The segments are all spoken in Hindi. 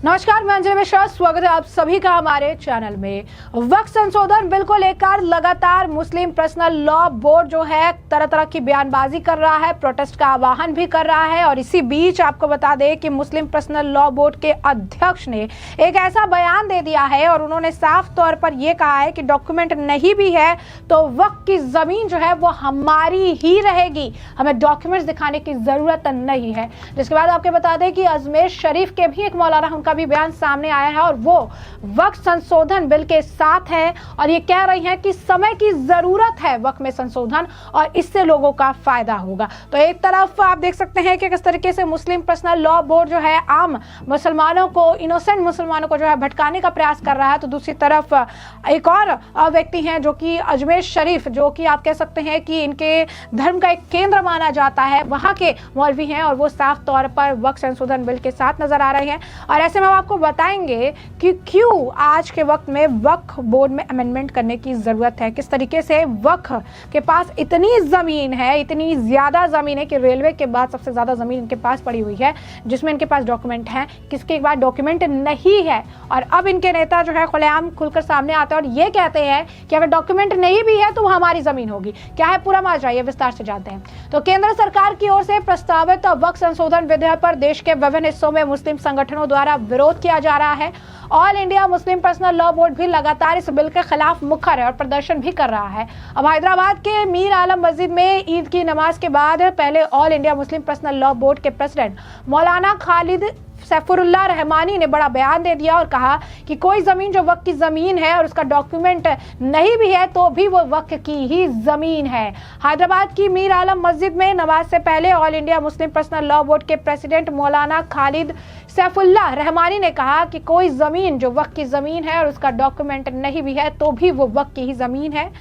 नमस्कार, मैं अंजलि मिश्रा, स्वागत है आप सभी का हमारे चैनल में। वक्फ संशोधन बिल को लेकर लगातार मुस्लिम पर्सनल लॉ बोर्ड जो है तरह तरह की बयानबाजी कर रहा है, प्रोटेस्ट का आह्वान भी कर रहा है। और इसी बीच आपको बता दें कि मुस्लिम पर्सनल लॉ बोर्ड के अध्यक्ष ने एक ऐसा बयान दे दिया है और उन्होंने साफ तौर पर यह कहा है कि डॉक्यूमेंट नहीं भी है तो वक्फ की जमीन जो है वो हमारी ही रहेगी, हमें डॉक्यूमेंट्स दिखाने की जरूरत नहीं है। जिसके बाद आपको बता दें कि अजमेर शरीफ के भी एक मौलाना उनका भी बयान सामने आया है और वो वक्फ संशोधन बिल के साथ है और ये कह रही हैं कि समय की जरूरत है वक्फ में संशोधन और इससे लोगों का फायदा होगा। तो एक तरफ आप देख सकते हैं कि किस तरीके से मुस्लिम पर्सनल लॉ बोर्ड जो है आम मुसलमानों को, इनोसेंट मुसलमानों को जो है भटकाने का प्रयास कर रहा है, तो दूसरी तरफ एक और व्यक्ति हैं जो कि अजमेर शरीफ, जो कि आप कह सकते हैं कि इनके धर्म का एक केंद्र माना जाता है, वहां के मौलवी हैं और वो साफ तौर पर वक्फ संशोधन बिल के साथ नजर आ रहे हैं। और ऐसे में हम आपको बताएंगे कि क्यों आज के वक्त में वक्फ बोर्ड में अमेंडमेंट करने की जरूरत है, किस तरीके से वक्फ के पास इतनी जमीन है, इतनी ज्यादा जमीन है कि रेलवे के बाद सबसे ज्यादा जमीन इनके पास पड़ी हुई है, जिसमें इनके पास डॉक्यूमेंट है, किसके बाद डॉक्यूमेंट नहीं है। और अब इनके नेता जो है खुलेआम खुलकर सामने आते हैं और ये कहते हैं कि अगर डॉक्यूमेंट नहीं भी है तो वो हमारी जमीन होगी। क्या है पूरा माजरा, ये विस्तार से जानते हैं। तो केंद्र सरकार की ओर से प्रस्तावित वक्फ संशोधन विधेयक पर देश के विभिन्न हिस्सों में मुस्लिम संगठनों द्वारा विरोध किया जा रहा है। All India Muslim personal law board भी लगातार इस बिल के खिलाफ मुखर है और प्रदर्शन भी कर रहा है। अब हैदराबाद के मीर आलम मस्जिद में ईद की नमाज के बाद पहले all India Muslim personal law board के प्रेसिडेंट मौलाना खालिद सैफुल्लाह रहमानी ने बड़ा बयान दे दिया और कहा कि कोई जमीन जो वक्फ की जमीन है और उसका डॉक्यूमेंट नहीं भी है तो भी वो वक्फ की ही जमीन है। हैदराबाद की मीर आलम मस्जिद में नमाज से पहले all India Muslim personal law board के प्रेसिडेंट मौलाना खालिद सैफुल्लाह रहमानी ने कहा कि कोई जमीन जो वक्फ की जमीन है और उसका डॉक्यूमेंट नहीं भी है तो भी वो वक्फ की ही जमीन है।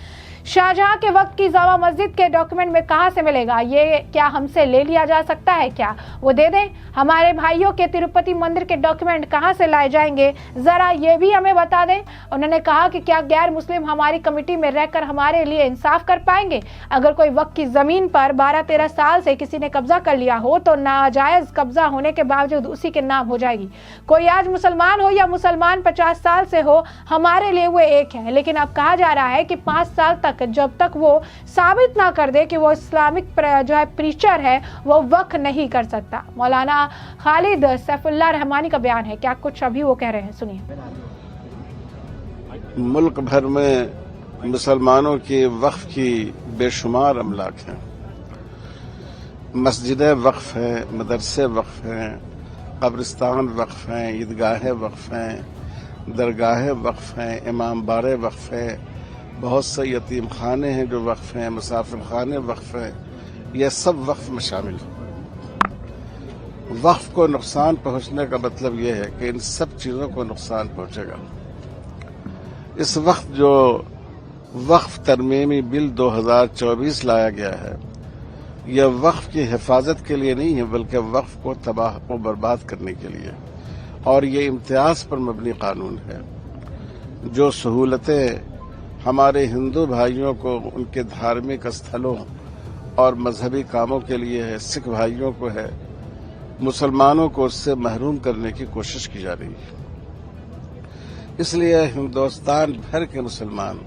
शाहजहां के वक्त की जामा मस्जिद के डॉक्यूमेंट में कहां से मिलेगा, ये क्या हमसे ले लिया जा सकता है, क्या वो दे दें? हमारे भाइयों के तिरुपति मंदिर के डॉक्यूमेंट कहां से लाए जाएंगे, जरा ये भी हमें बता दें। उन्होंने कहा कि क्या गैर मुस्लिम हमारी कमेटी में रहकर हमारे लिए इंसाफ कर पाएंगे? अगर कोई वक्त की जमीन पर 12-13 साल से किसी ने कब्जा कर लिया हो तो नाजायज कब्जा होने के बावजूद उसी के नाम हो जाएगी। कोई आज मुसलमान हो या मुसलमान 50 साल से हो, हमारे लिए वो एक है। लेकिन अब कहा जा रहा है कि 5 साल तक जब तक वो साबित ना कर दे कि वो इस्लामिक जो है प्रीचर है, वो वक्फ नहीं कर सकता। मौलाना खालिद सैफुल्लाह रहमानी का बयान है, क्या कुछ अभी वो कह रहे हैं, सुनिए। मुल्क भर में मुसलमानों के वक्फ की बेशुमार अमलाक हैं। मस्जिदें वक्फ हैं, मदरसे वक्फ हैं, कब्रिस्तान वक्फ हैं, ईदगाहें वक्फ हैं, दरगाहें वक्फ हैं, इमाम बारे वक्फ हैं, बहुत से यतीम खाने हैं जो वक्फ हैं, मुसाफिर खाने वक्फ हैं, यह सब वक्फ में शामिल हैं। वक्फ को नुकसान पहुंचने का मतलब यह है कि इन सब चीजों को नुकसान पहुंचेगा। इस वक्त जो वक्फ तरमीमी बिल 2024 लाया गया है, यह वक्फ की हिफाजत के लिए नहीं है बल्कि वक्फ को तबाह को बर्बाद करने के लिए। और ये इम्तियाज पर मबनी कानून है। जो सहूलतें हमारे हिंदू भाइयों को उनके धार्मिक स्थलों और मजहबी कामों के लिए है, सिख भाइयों को है, मुसलमानों को उससे महरूम करने की कोशिश की जा रही है। इसलिए हिंदुस्तान भर के मुसलमान,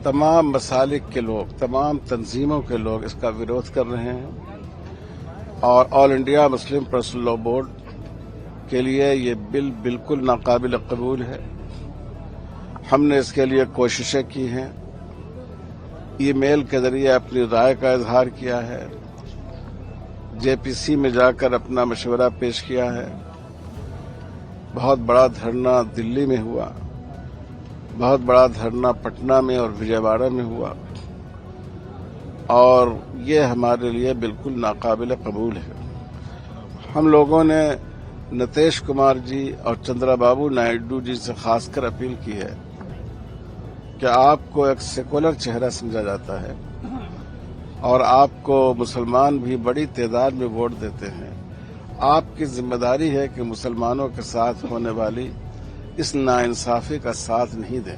तमाम मसालिक के लोग, तमाम तंजीमों के लोग इसका विरोध कर रहे हैं। और all India Muslim personal law board के लिए ये बिल बिल्कुल नाकाबिल कबूल है। हमने इसके लिए कोशिशें की हैं, ईमेल के जरिए अपनी राय का इजहार किया है, जेपीसी में जाकर अपना मशवरा पेश किया है। बहुत बड़ा धरना दिल्ली में हुआ, बहुत बड़ा धरना पटना में और विजयवाड़ा में हुआ और ये हमारे लिए बिल्कुल नाकाबिल कबूल है। हम लोगों ने नीतीश कुमार जी और चंद्रबाबू नायडू जी से खासकर अपील की है कि आपको एक सेकुलर चेहरा समझा जाता है और आपको मुसलमान भी बड़ी तादाद में वोट देते हैं। आपकी जिम्मेदारी है कि मुसलमानों के साथ होने वाली इस नाइंसाफी का साथ नहीं दें।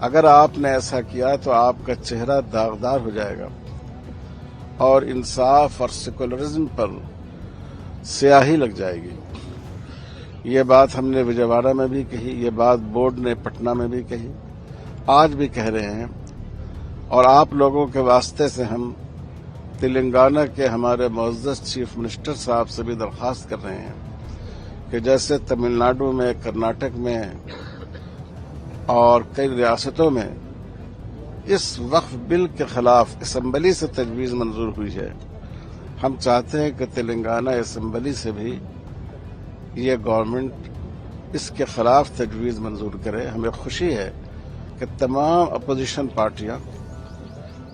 अगर आपने ऐसा किया तो आपका चेहरा दागदार हो जाएगा और इंसाफ और सेकुलरिज्म पर स्याही लग जाएगी। ये बात हमने विजयवाड़ा में भी कही, ये बात बोर्ड ने पटना में भी कही, आज भी कह रहे हैं। और आप लोगों के वास्ते से हम तेलंगाना के हमारे मुअज़्ज़ज़ चीफ मिनिस्टर साहब से भी दरख्वास्त कर रहे हैं कि जैसे तमिलनाडु में, कर्नाटक में और कई रियासतों में इस वक्फ बिल के खिलाफ असम्बली से तजवीज़ मंजूर हुई है, हम चाहते हैं कि तेलंगाना असम्बली से भी ये गवर्नमेंट इसके खिलाफ तजवीज़ मंजूर करे। हमें खुशी है कि तमाम अपोजिशन पार्टियां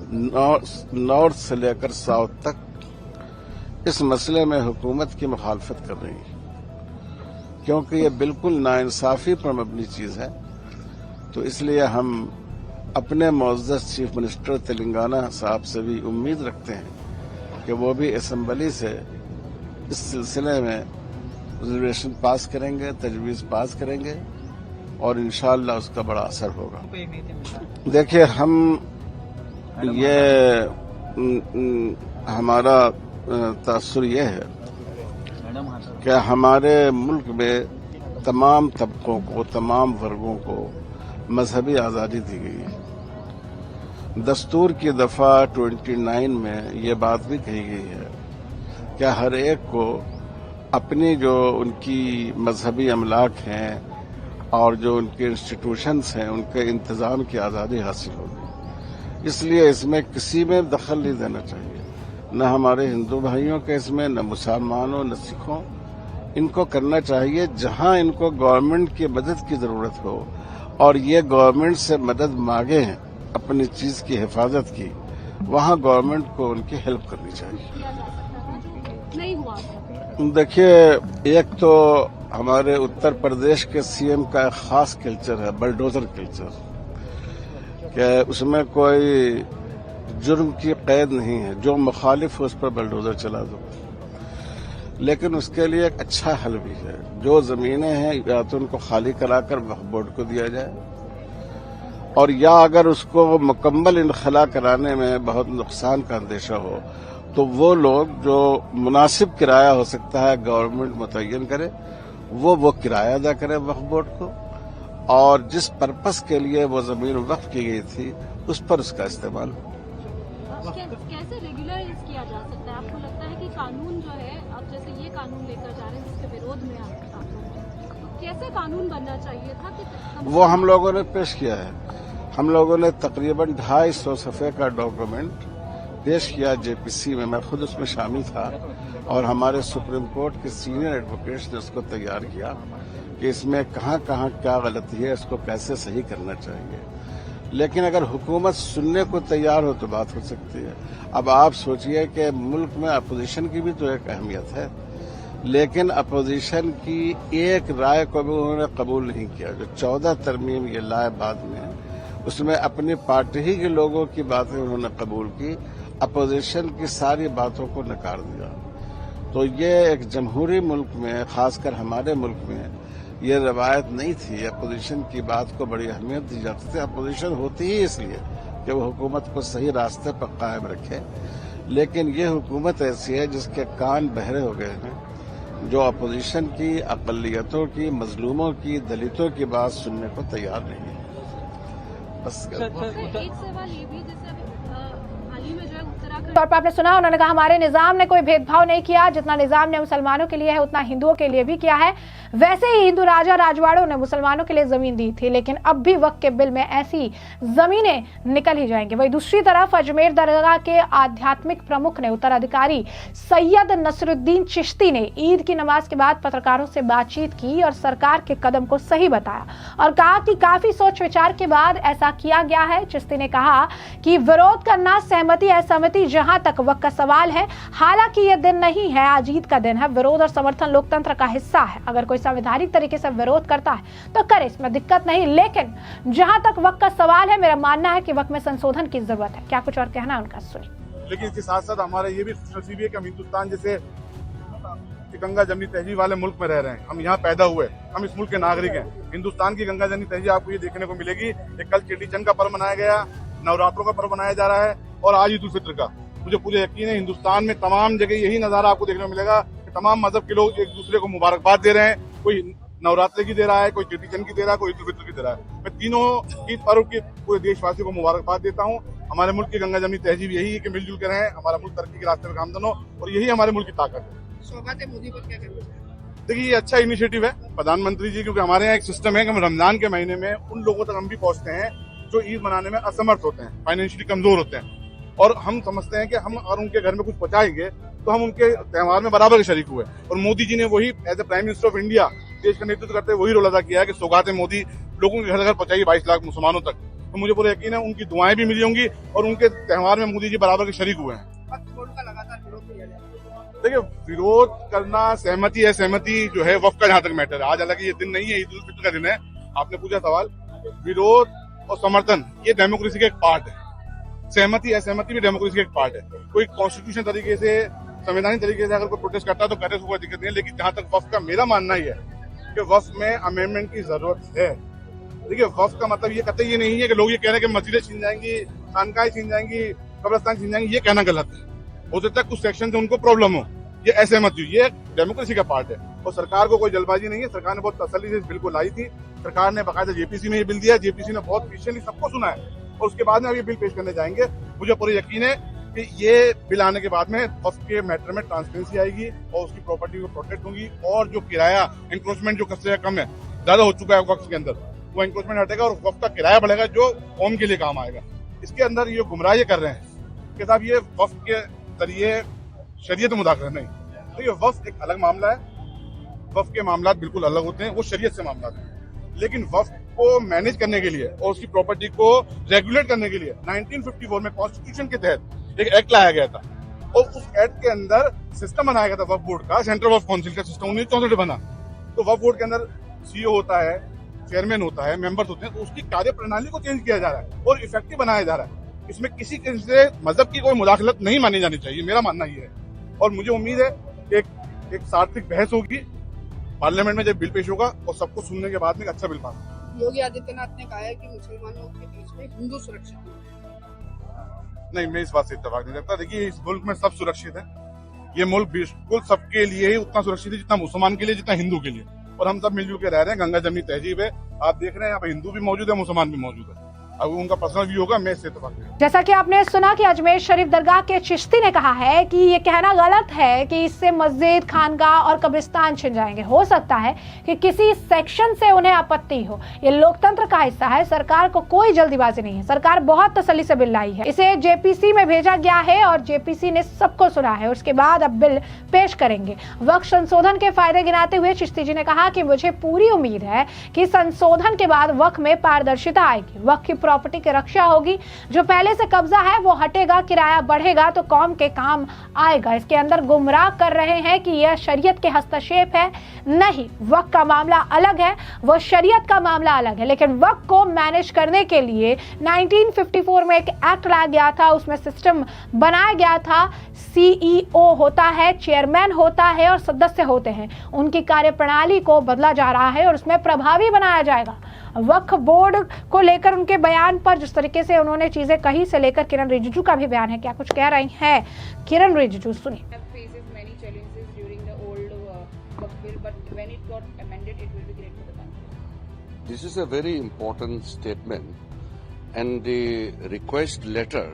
नॉर्थ से लेकर साउथ तक इस मसले में हुकूमत की मुखालफत कर रही है, क्योंकि ये बिल्कुल नाइंसाफी पर मबनी चीज है। तो इसलिए हम अपने मुअज़्ज़ज़ चीफ मिनिस्टर तेलंगाना साहब से भी उम्मीद रखते हैं कि वो भी असम्बली से इस सिलसिले में रिजर्वेशन पास करेंगे, तजवीज़ पास करेंगे और इंशाअल्लाह उसका बड़ा असर होगा। देखिए, हम ये हमारा तासुर ये है कि हमारे मुल्क में तमाम तबकों को, तमाम वर्गों को मजहबी आज़ादी दी गई है। दस्तूर की दफा 29 में ये बात भी कही गई है कि हर एक को अपनी जो उनकी मजहबी अमलाक हैं और जो उनके इंस्टीट्यूशंस हैं उनके इंतजाम की आज़ादी हासिल होगी। इसलिए इसमें किसी में दखल नहीं देना चाहिए, न हमारे हिंदू भाइयों के इसमें, न मुसलमानों, न सिखों। इनको करना चाहिए जहां इनको गवर्नमेंट की मदद की जरूरत हो और ये गवर्नमेंट से मदद मांगे हैं अपनी चीज की हिफाजत की, वहां गवर्नमेंट को उनकी हेल्प करनी चाहिए। नहीं हुआ। देखिए, एक तो हमारे उत्तर प्रदेश के सीएम का एक खास कल्चर है, बलडोजर कल्चर, कि उसमें कोई जुर्म की कैद नहीं है, जो मुखालिफ हो उस पर बलडोजर चला दो। लेकिन उसके लिए एक अच्छा हल भी है, जो जमीनें हैं या तो उनको खाली कराकर वक्फ बोर्ड को दिया जाए, और या अगर उसको मुकम्मल इनखला कराने में बहुत नुकसान का अंदेशा हो तो वो लोग जो मुनासिब किराया हो सकता है गवर्नमेंट मुतय्यन करे, वो किराया अदा करे वक्फ बोर्ड को, और जिस पर्पस के लिए वो जमीन वक्फ की गई थी उस पर उसका इस्तेमाल हो। कैसे रेगुलराइज किया जा सकता है? आपको लगता है कि कानून जो है, अब जैसे ये कानून लेकर जा रहे हैं जिसके विरोध में आप लोग, तो कैसे कानून बनना चाहिए था कि वो हम लोगों ने पेश किया है। हम लोगों ने तकरीबन 250 सफ़े का डॉक्यूमेंट पेश किया जेपीसी में, मैं खुद उसमें शामिल था, और हमारे सुप्रीम कोर्ट के सीनियर एडवोकेट्स ने उसको तैयार किया कि इसमें कहाँ कहाँ क्या गलती है, इसको कैसे सही करना चाहिए। लेकिन अगर हुकूमत सुनने को तैयार हो तो बात हो सकती है। अब आप सोचिए कि मुल्क में अपोजिशन की भी तो एक अहमियत है, लेकिन अपोजिशन की एक राय को भी उन्होंने कबूल नहीं किया। जो 14 तरमीम ये लाए बाद में, उसमें अपनी पार्टी ही के लोगों की बातें उन्होंने कबूल की, अपोजिशन की सारी बातों को नकार दिया। तो ये एक जमहूरी मुल्क में, खासकर हमारे मुल्क में, ये रवायत नहीं थी। अपोजिशन की बात को बड़ी अहमियत दी जाती थी। अपोजिशन होती ही इसलिए कि वो हुकूमत को सही रास्ते पर कायम रखे, लेकिन ये हुकूमत ऐसी है जिसके कान बहरे हो गए हैं, जो अपोजिशन की, अक़लियतों की, मजलूमों की, दलितों की बात सुनने को तैयार नहीं है। बस एक सवाल ये भी, जैसे हाल ही में जो है उत्तराखंड तौर पर आपने सुना, उन्होंने कहा हमारे निजाम ने कोई भेदभाव नहीं किया, जितना निजाम ने मुसलमानों के लिए है उतना हिंदुओं के लिए भी किया है। वैसे ही हिंदू राजा राजवाड़ों ने मुसलमानों के लिए जमीन दी थी, लेकिन अब भी वक्त के बिल में ऐसी जमीनें निकल ही जाएंगी। वही दूसरी तरफ अजमेर दरगाह के आध्यात्मिक प्रमुख ने उत्तराधिकारी सैयद नसरुद्दीन चिश्ती ने ईद की नमाज के बाद पत्रकारों से बातचीत की और सरकार के कदम को सही बताया और कहा कि काफी सोच विचार के बाद ऐसा किया गया है। चिश्ती ने कहा कि विरोध करना सहमति असहमति जहां तक वक्त का सवाल है, हालांकि यह दिन नहीं है, आज ईद का दिन है। विरोध और समर्थन लोकतंत्र का हिस्सा है। अगर कोई संवैधानिक तरीके से विरोध करता है तो करे, इसमें दिक्कत नहीं, लेकिन जहां तक वक्त का सवाल है, मेरा मानना है कि वक्त में संशोधन की जरूरत है। क्या कुछ और कहना है उनका, सुनिए। लेकिन इसके साथ साथ हमारा ये भी खुशनसीबी है कि हम हिंदुस्तान जैसे गंगा जमनी तहजीब वाले मुल्क में रह रहे हैं। हम यहाँ पैदा हुए, हम इस मुल्क के नागरिक हैं। हिंदुस्तान की गंगा जमनी तहजीब आपको ये देखने को मिलेगी। कल चेटी चंद का पर्व मनाया गया, नवरात्रों का पर्व मनाया जा रहा है, और आज ईद उल फित्र का। मुझे पूरे यकीन है हिंदुस्तान में तमाम जगह यही नजारा आपको देखने को मिलेगा कि तमाम मजहब के लोग एक दूसरे को मुबारकबाद दे रहे हैं। कोई नवरात्रि की दे रहा है, कोई चेटी चंद की दे रहा है, कोई ईद उल फित्र की दे रहा है। मैं तीनों ईद पर्व की पूरे देशवासियों को मुबारकबाद देता हूँ। हमारे मुल्क की गंगा जमनी तहजीब यही है कि मिलजुल कर रहें, हमारा मुल्क तरक्की के रास्ते में गामजन हो, और यही हमारे मुल्क की ताकत है। सौगात मोदी पर क्या कहना चाहिए? देखिए, ये अच्छा इनिशिएटिव है प्रधानमंत्री जी, क्योंकि हमारे यहाँ एक सिस्टम है कि हम रमजान के महीने में उन लोगों तक हम भी पहुंचते हैं जो ईद मनाने में असमर्थ होते हैं, फाइनेंशियली कमजोर होते हैं, और हम समझते हैं कि हम और उनके घर में कुछ पहुंचाएंगे तो हम उनके त्योहार में बराबर के शरीक हुए। और मोदी जी ने वही as a prime minister of India देश का नेतृत्व करते हुए वही रोल अदा किया है कि सौगात मोदी लोगों के घर घर पहुंचाइए 22 लाख मुसलमानों तक। तो मुझे पूरा यकीन है उनकी दुआएं भी मिली होंगी और उनके त्योहार में मोदी जी बराबर के शरीक हुए हैं। वक्फ बोर्ड का लगातार विरोध किया जा रहा है। देखिए, विरोध करना, सहमति असहमति जो है वक्त का जहां तक मैटर है। आज हालांकि ये दिन नहीं है, ईद उल फित्र का दिन है। आपने पूछा सवाल, विरोध और समर्थन ये डेमोक्रेसी का एक पार्ट है, सहमति असहमति भी डेमोक्रेसी का एक पार्ट है। कोई कॉन्स्टिट्यूशन तरीके से, संवैधानिक तरीके से अगर कोई प्रोटेस्ट करता है तो करे, कोई दिक्कत नहीं है। लेकिन जहां तक वक्फ का मेरा मानना ही है कि वक्फ में अमेंडमेंट की जरूरत है। देखिए, वक्फ का मतलब ये कतई ये नहीं है कि लोग ये कह रहे हैं कि मस्जिदें छीन जाएंगी, खानकाएं छीन जाएंगी, कब्रिस्तान छीन जाएंगी, ये कहना गलत है। हो सकता है कुछ सेक्शन से उनको प्रॉब्लम हो, ये असहमति हुई, ये डेमोक्रेसी का पार्ट है। और सरकार को कोई जल्दबाजी नहीं है, सरकार ने बहुत तसल्ली से इस बिल को लाई थी। सरकार ने बाकायदा जेपीसी में ये बिल दिया, जेपीसी ने बहुत पेशेंटली सबको सुना है और उसके बाद में अब ये बिल पेश करने जाएंगे। मुझे पूरा यकीन है कि ये बिल आने के बाद में वक्फ के मैटर में ट्रांसपेरेंसी आएगी और उसकी प्रॉपर्टी को प्रोटेक्ट होगी, और जो किराया इंक्रोचमेंट जो कस्से कम है, ज्यादा हो चुका है वक्फ के अंदर, वो इंक्रोचमेंट हटेगा और वक्फ का किराया बढ़ेगा जो कौम के लिए काम आएगा। इसके अंदर ये गुमराह ये कर रहे हैं कि साहब ये वक्फ के जरिए शरीयत में मुदाखलत नहीं। तो ये वक्फ एक अलग मामला है, वक्फ के मामला बिल्कुल अलग होते हैं, वो शरीयत से मामला है। लेकिन वक्फ को मैनेज करने के लिए और उसकी प्रॉपर्टी को रेगुलेट करने के लिए 1954 में कॉन्स्टिट्यूशन के तहत एक एक्ट लाया गया था, और उस एक्ट के अंदर सिस्टम बनाया गया था वक्फ बोर्ड का, सेंट्रल वक्फ काउंसिल का सिस्टम 1964 बना। तो वक्फ बोर्ड के अंदर सीईओ होता है, चेयरमैन होता है, मेंबर्स होते हैं, तो उसकी कार्य प्रणाली को चेंज किया जा रहा है और इफेक्टिव बनाया जा रहा है। इसमें किसी से मजहब की कोई मुदाखलत नहीं मानी जानी चाहिए, मेरा मानना ये है। और मुझे उम्मीद है कि एक सार्थक बहस होगी पार्लियामेंट में जब बिल पेश होगा और सबको सुनने के बाद में एक अच्छा बिल पास होगा। योगी आदित्यनाथ ने कहा है कि मुसलमानों के बीच में हिंदू सुरक्षित नहीं, मैं इस बात से इत्तेफाक नहीं रखता। देखिए, इस मुल्क में सब सुरक्षित है। ये मुल्क बिल्कुल सबके लिए ही उतना सुरक्षित है जितना मुसलमान के लिए, जितना हिंदू के लिए, और हम सब मिलजुल के रह रहे हैं। गंगा जमनी तहजीब है, आप देख रहे हैं यहाँ पे हिंदू भी मौजूद है, मुसलमान भी मौजूद है। अब उनका पर्सनल व्यू होगा, मैं इससे इत्तेफाक नहीं। जैसा कि आपने सुना कि अजमेर शरीफ दरगाह के चिश्ती ने कहा है कि ये कहना गलत है कि इससे मस्जिद, खानगाह और कब्रिस्तान छिन जाएंगे। हो सकता है कि किसी सेक्शन से उन्हें आपत्ति हो, ये लोकतंत्र का हिस्सा है। सरकार को कोई जल्दीबाजी नहीं है, सरकार बहुत तसल्ली से बिल लाई है। इसे जेपीसी में भेजा गया है और जेपीसी ने सबको सुना है, उसके बाद अब बिल पेश करेंगे। वक्फ संशोधन के फायदे गिनाते हुए चिश्ती जी ने कहा कि मुझे पूरी उम्मीद है कि संशोधन के बाद वक्फ में पारदर्शिता आएगी, वक्फ की प्रॉपर्टी की रक्षा होगी, जो पहले से कब्जा है वो हटेगा, किराया बढ़ेगा तो कौम के काम आएगा। इसके अंदर गुमराह कर रहे हैं कि यह शरीयत के हस्तक्षेप है, नहीं, वक्फ का मामला अलग है, वो शरीयत का मामला अलग है। लेकिन वक्फ को मैनेज करने के लिए 1954 में एक एक्ट लाया गया था, उसमें सिस्टम बनाया गया था। सीईओ होता है, चेयरमैन होता है और सदस्य होते हैं, उनकी कार्यप्रणाली को बदला जा रहा है और उसमें प्रभावी बनाया जाएगा। वक्फ बोर्ड को लेकर उनके बयान पर जिस तरीके से उन्होंने चीजें कही से लेकर किरण रिजिजू का भी बयान है, क्या कुछ कह रही हैं किरण रिजिजू, सुनिए। This is a very important statement, and the request letter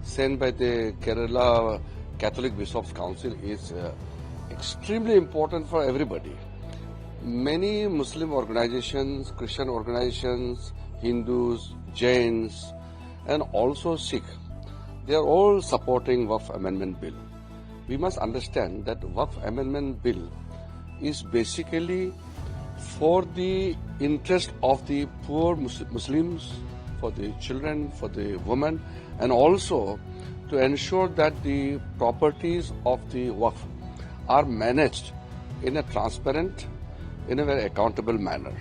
sent by the Kerala Catholic Bishops' Council is extremely important for everybody. Many Muslim organizations, Christian organizations, Hindus, Jains, and also Sikh, they are all supporting Waqf Amendment Bill. We must understand that Waqf Amendment Bill is basically for the interest of the poor Muslims, for the children, for the women, and also to ensure that the properties of the Waqf are managed in a transparent, in a very accountable manner.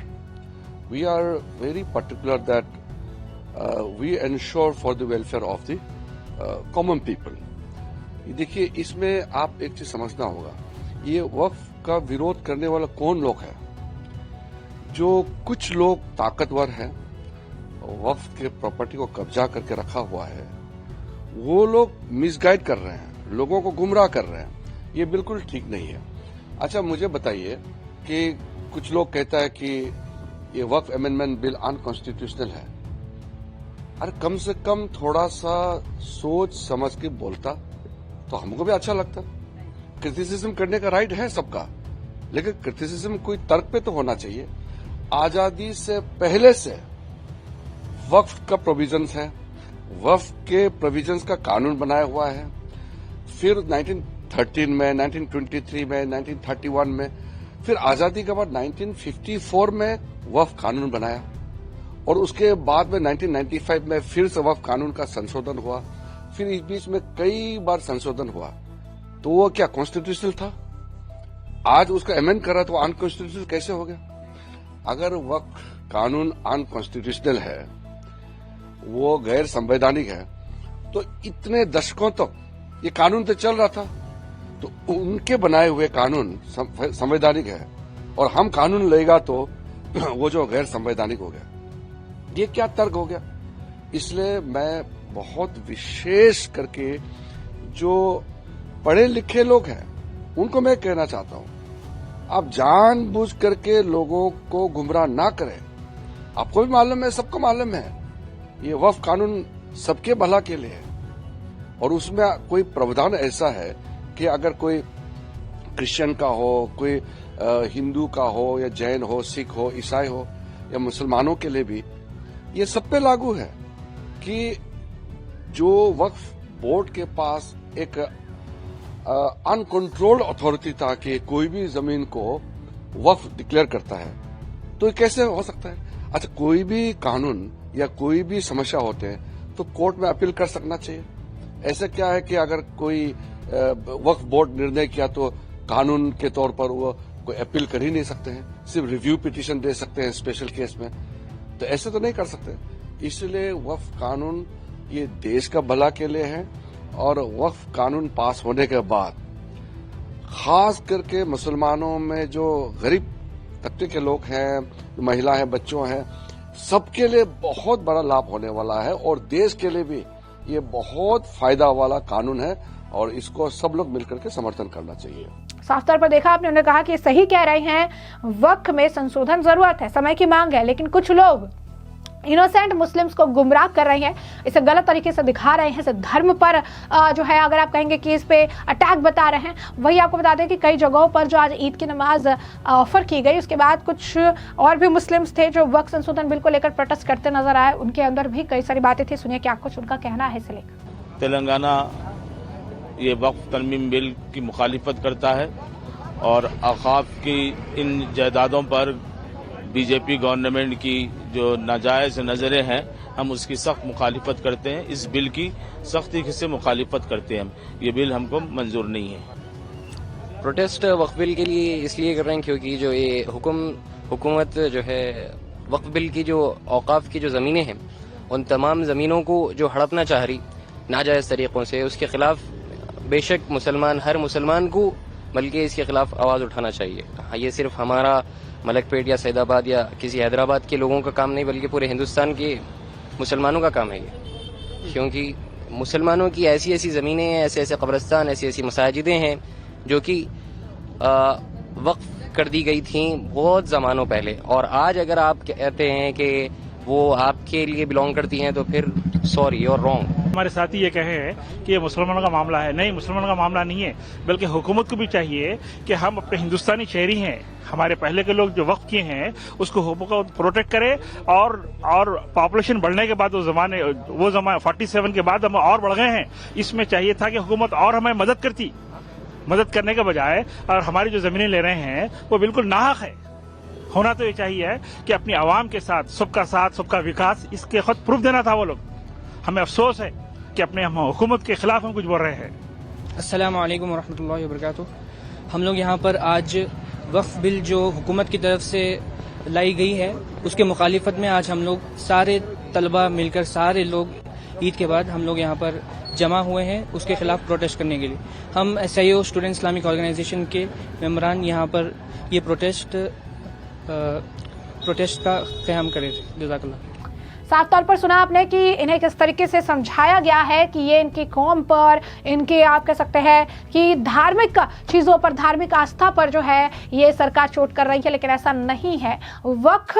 We are very particular that we ensure for the welfare of the common people. देखिए, इसमें आप एक चीज समझना होगा, ये वक्फ का विरोध करने वाला कौन लोग है? जो कुछ लोग ताकतवर हैं, वक्फ के प्रॉपर्टी को कब्जा करके रखा हुआ है, वो लोग मिसगाइड कर रहे हैं, लोगों को गुमराह कर रहे हैं। ये बिल्कुल ठीक नहीं है। अच्छा, मुझे बताइए कि कुछ लोग कहता है कि ये वक्फ अमेंडमेंट बिल अनकॉन्स्टिट्यूशनल है। अरे कम से कम थोड़ा सा सोच समझ के बोलता तो हमको भी अच्छा लगता। क्रिटिसिज्म करने का राइट है सबका, लेकिन क्रिटिसिज्म कोई तर्क पे तो होना चाहिए। आजादी से पहले से वक्फ का प्रोविजंस है, वक्फ के प्रोविजंस का कानून बनाया हुआ है। फिर 1913 में, 1923 में, 1931 में, फिर आजादी के बाद 1954 में वक्फ कानून बनाया और उसके बाद में 1995 में फिर से वक्फ कानून का संशोधन हुआ। फिर इस बीच में कई बार संशोधन हुआ, तो वो क्या कॉन्स्टिट्यूशनल था? आज उसका अमेंड कर रहा तो अनकॉन्स्टिट्यूशनल कैसे हो गया? अगर वक्फ कानून अनकॉन्स्टिट्यूशनल है, वो गैर संवैधानिक है, तो इतने दशकों तक ये कानून तो चल रहा था, तो उनके बनाए हुए कानून संवैधानिक है और हम कानून लेगा तो वो जो गैर संवैधानिक हो गया, ये क्या तर्क हो गया? इसलिए मैं बहुत विशेष करके जो पढ़े लिखे लोग हैं उनको मैं कहना चाहता हूं, आप जानबूझ करके लोगों को गुमराह ना करें। आपको भी मालूम है, सबको मालूम है, ये वक्फ कानून सबके भला के लिए है और उसमें कोई प्रावधान ऐसा है कि अगर कोई क्रिश्चियन का हो, कोई हिंदू का हो या जैन हो, सिख हो, ईसाई हो या मुसलमानों के लिए भी ये सब पे लागू है कि जो वक्फ बोर्ड के पास एक अनकंट्रोल्ड अथॉरिटी था कि कोई भी जमीन को वक्फ डिक्लेयर करता है, तो ये कैसे हो सकता है? अच्छा, कोई भी कानून या कोई भी समस्या होते हैं तो कोर्ट में अपील कर सकना चाहिए। ऐसा क्या है कि अगर कोई वक्फ बोर्ड निर्णय किया तो कानून के तौर पर वो कोई अपील कर ही नहीं सकते हैं, सिर्फ रिव्यू पिटीशन दे सकते हैं स्पेशल केस में? तो ऐसे तो नहीं कर सकते। इसलिए वक्फ कानून ये देश का भला के लिए है और वक्फ कानून पास होने के बाद खास करके मुसलमानों में जो गरीब तबके के लोग हैं, महिला हैं, बच्चों हैं, सबके लिए बहुत बड़ा लाभ होने वाला है और देश के लिए भी ये बहुत फायदा वाला कानून है और इसको सब लोग मिलकर के समर्थन करना चाहिए। साफ तौर पर देखा आपने, उन्होंने कहा कि सही कह रहे हैं, वक्फ में संशोधन जरूरत है, समय की मांग है, लेकिन कुछ लोग इनोसेंट मुस्लिम्स को गुमराह कर रहे हैं, इसे गलत तरीके से दिखा रहे हैं, इसे धर्म पर जो है अगर आप कहेंगे कि इस पे अटैक बता रहे हैं। वही आपको बता दें कि कई जगहों पर जो आज ईद की नमाज ऑफर की गई, उसके बाद कुछ और भी मुस्लिम्स थे जो वक्फ संशोधन बिल को लेकर प्रोटेस्ट करते नजर आए। उनके अंदर भी कई सारी बातें थी, सुनिए क्या कुछ उनका कहना है इसे लेकर। तेलंगाना ये वक्फ तरमीम बिल की मुखालिफत करता है और औकाफ की इन जायदादों पर बीजेपी गवर्नमेंट की जो नाजायज नजरें हैं, हम उसकी सख्त मुखालिफत करते हैं। इस बिल की सख्ती से मुखालिफत करते हैं हम। ये बिल हमको मंजूर नहीं है। प्रोटेस्ट वक्फ बिल के लिए इसलिए कर रहे हैं क्योंकि जो ये हुकूमत जो है वक्फ बिल की जो औकाफ की जो ज़मीनें हैं, उन तमाम ज़मीनों को जो हड़पना चाह रही नाजायज़ तरीक़ों से, उसके खिलाफ बेशक मुसलमान, हर मुसलमान को बल्कि इसके खिलाफ आवाज़ उठाना चाहिए। ये सिर्फ हमारा मलकपेट या सैदाबाद या किसी हैदराबाद के लोगों का काम नहीं, बल्कि पूरे हिंदुस्तान के मुसलमानों का काम है ये। क्योंकि मुसलमानों की ऐसी ऐसी ज़मीनें हैं, ऐसे ऐसे कब्रिस्तान, ऐसी ऐसी मसाजिदें हैं जो कि वक्फ कर दी गई थी बहुत ज़मानों पहले, और आज अगर आप कहते हैं कि वो आपके लिए बिलोंग करती हैं तो फिर सॉरी, यू आर रॉन्ग। हमारे साथी ये कहे हैं कि ये मुसलमानों का मामला है। नहीं, मुसलमानों का मामला नहीं है, बल्कि हुकूमत को भी चाहिए कि हम अपने हिंदुस्तानी शहरी हैं, हमारे पहले के लोग जो वक्फ किए हैं उसको हुकूमत को प्रोटेक्ट करे और पॉपुलेशन बढ़ने के बाद वो जमाने 47 के बाद हम और बढ़ गए हैं। इसमें चाहिए था कि हुकूमत और हमें मदद करने के बजाय और हमारी जो जमीनें ले रहे हैं वो बिल्कुल नाहक है। होना तो ये चाहिए कि अपनी आवाम के साथ सबका विकास, इसके खुद प्रूफ देना था वो लोग। हमें अफसोस है कि अपने हम हुकूमत के खिलाफ हम कुछ बोल रहे हैं। अस्सलाम वालेकुम वरहमतुल्लाहि वबरकातुहू। हम लोग यहाँ पर आज वक्फ बिल जो हुकूमत की तरफ से लाई गई है उसके मुखालिफत में आज हम लोग सारे तलबा मिलकर, सारे लोग ईद के बाद हम लोग यहाँ पर जमा हुए हैं उसके खिलाफ प्रोटेस्ट करने के लिए। हम SIO स्टूडेंट इस्लामिक ऑर्गेनाइजेशन के मेम्बरान यहाँ पर ये प्रोटेस्ट का क़याम करे थे। जज़ाकल्लाह। साफ तौर पर सुना आपने कि इन्हें किस तरीके से समझाया गया है कि ये इनकी कौम पर, इनके आप कह सकते हैं कि धार्मिक चीज़ों पर, धार्मिक आस्था पर जो है ये सरकार चोट कर रही है, लेकिन ऐसा नहीं है। वक्फ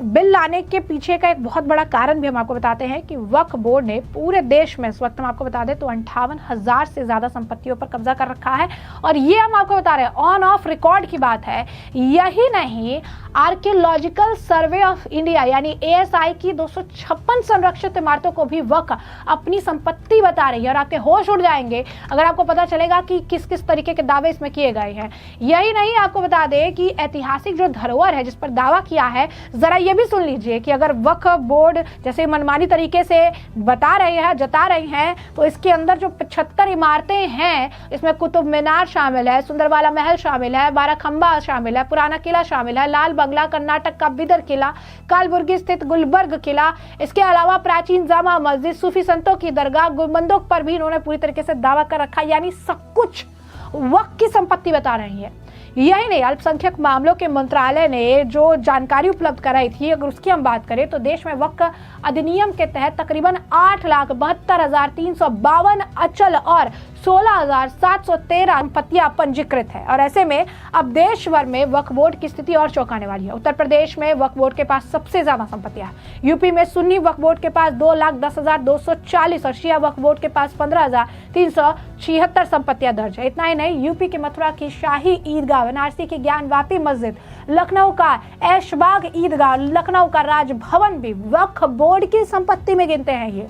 बिल लाने के पीछे का एक बहुत बड़ा कारण भी हम आपको बताते हैं कि वक्फ बोर्ड ने पूरे देश में इस वक्त हम आपको बता दें तो 58,000 से ज्यादा संपत्तियों पर कब्जा कर रखा है। और ये हम आपको बता रहे हैं ऑन ऑफ रिकॉर्ड की बात है। यही नहीं, आर्कियोलॉजिकल सर्वे ऑफ इंडिया यानी ASI की 256 संरक्षित इमारतों को भी वक्फ अपनी संपत्ति बता रही है। और आपके होश उड़ जाएंगे अगर आपको पता चलेगा कि किस किस तरीके के दावे इसमें किए गए हैं। यही नहीं, आपको बता दें कि ऐतिहासिक जो धरोहर है जिस पर दावा किया है, जरा ये भी सुन लीजिए कि अगर वक्फ बोर्ड जैसे मनमानी तरीके से बता रहे हैं, जता रहे हैं, तो इसके अंदर जो 75 इमारतें हैं, इसमें कुतुब मीनार शामिल है, सुंदरवाला महल शामिल है, बाराखंबा शामिल है, पुराना किला शामिल है, लाल बंगला, कर्नाटक का बिदर किला, कालबुर्गी स्थित गुलबर्ग किला, इसके अलावा प्राचीन जामा मस्जिद, सूफी संतों की दरगाह, गुलबंदों पर भी इन्होंने पूरी तरीके से दावा कर रखा। यानी सब कुछ वक्फ की संपत्ति बता रही है। यही नहीं, अल्पसंख्यक मामलों के मंत्रालय ने जो जानकारी उपलब्ध कराई थी, अगर उसकी हम बात करें तो देश में वक्फ अधिनियम के तहत तकरीबन 8,72,352 अचल और 16,713 संपत्तियां पंजीकृत है। और ऐसे में अब देश भर में वक्फ बोर्ड की स्थिति और चौंकाने वाली है। उत्तर प्रदेश में वक्फ बोर्ड के पास सबसे ज्यादा संपत्तियां हैं। यूपी में सुन्नी वक्फ बोर्ड के पास 2,10,240 और शिया वक्फ बोर्ड के पास 15,376 संपत्तियां दर्ज है। इतना ही नहीं, यूपी के मथुरा की शाही ईदगाह, बनारसी की ज्ञानवापी मस्जिद, लखनऊ का ऐशबाग ईदगाह, लखनऊ का राजभवन भी वक्फ बोर्ड की संपत्ति में गिनते हैं। ये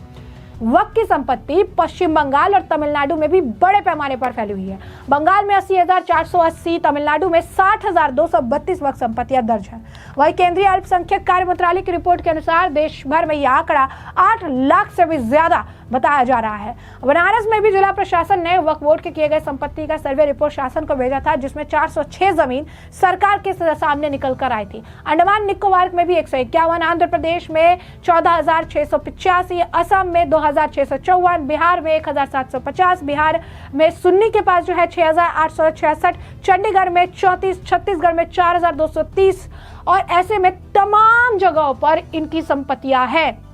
वक्फ की संपत्ति पश्चिम बंगाल और तमिलनाडु में भी बड़े पैमाने पर फैली हुई है। बंगाल में 80,480, तमिलनाडु में 60,232 वक्फ संपत्तियां दर्ज हैं। वहीं केंद्रीय अल्पसंख्यक कार्य मंत्रालय की रिपोर्ट के अनुसार देश भर में यह आंकड़ा 8 लाख से भी ज्यादा बताया जा रहा है। बनारस में भी जिला प्रशासन ने वक्फ बोर्ड के किए गए संपत्ति का सर्वे रिपोर्ट शासन को भेजा था, जिसमें 406 जमीन सरकार के सामने निकल कर आई थी। अंडमान निकोबार में भी 151, आंध्र प्रदेश में 14,685, असम में 2,654, बिहार में 1,750, बिहार में सुन्नी के पास जो है 6,866, चंडीगढ़ में 34, छत्तीसगढ़ में 4,230 और ऐसे में तमाम जगहों पर इनकी संपत्तियां हैं।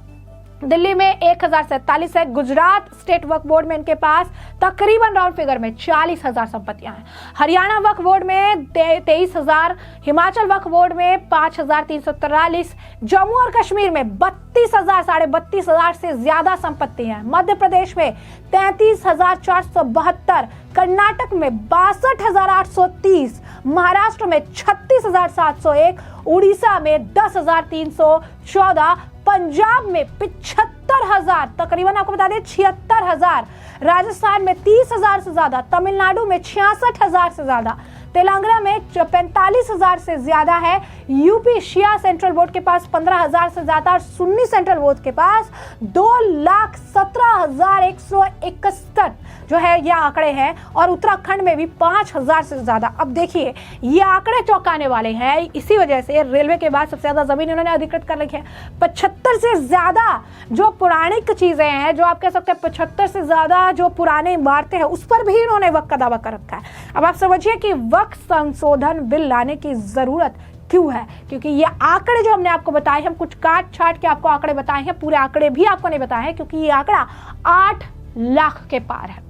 दिल्ली में 1,047 है, गुजरात स्टेट वक्फ बोर्ड में इनके पास तकरीबन राउंड फिगर में 40,000 संपत्तियां हैं। हरियाणा वक्फ बोर्ड में 23,000, हिमाचल वक्फ बोर्ड में 5,343, जम्मू और कश्मीर में 32,000, 32,500 से ज्यादा संपत्ति हैं। मध्य प्रदेश में 33,472, कर्नाटक में 62,830, महाराष्ट्र में 36,701, उड़ीसा में 10,314, पंजाब में 75,000, तकरीबन आपको बता दें 76,000, राजस्थान में 30,000 से ज्यादा, तमिलनाडु में 66,000 से ज्यादा, तेलंगाना में 45,000 से ज्यादा है। यूपी शिया सेंट्रल बोर्ड के पास 15,000 से ज्यादा और सुन्नी सेंट्रल बोर्ड के पास 2,17,161 जो है ये आंकड़े हैं। और उत्तराखंड में भी 5,000 से ज्यादा। अब देखिए, ये आंकड़े चौंकाने वाले हैं। इसी वजह से रेलवे के बाद सबसे ज्यादा जमीन इन्होंने अधिकृत कर रखी है। 75 से ज्यादा जो पौराणिक चीजें हैं, जो आप कह सकते हैं 75 से ज्यादा जो पुराने इमारतें हैं, उस पर भी इन्होंने वक्फ का दावा कर रखा है। अब आप समझिए कि वक्फ संशोधन बिल लाने की जरूरत क्यों है, क्योंकि ये आंकड़े जो हमने आपको बताए, हम कुछ काट छाट के आपको आंकड़े बताए हैं, पूरे आंकड़े भी आपको नहीं बताए हैं, क्योंकि ये आंकड़ा 8 लाख के पार है।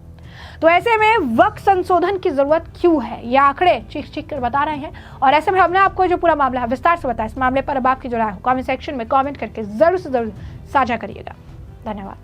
तो ऐसे में वक्फ संशोधन की जरूरत क्यों है, ये आंकड़े चीख कर बता रहे हैं। और ऐसे में हमने आपको जो पूरा मामला है विस्तार से बताया। इस मामले पर अब आपकी जो राय हो कमेंट सेक्शन में कमेंट करके जरूर से जरूर साझा करिएगा। धन्यवाद।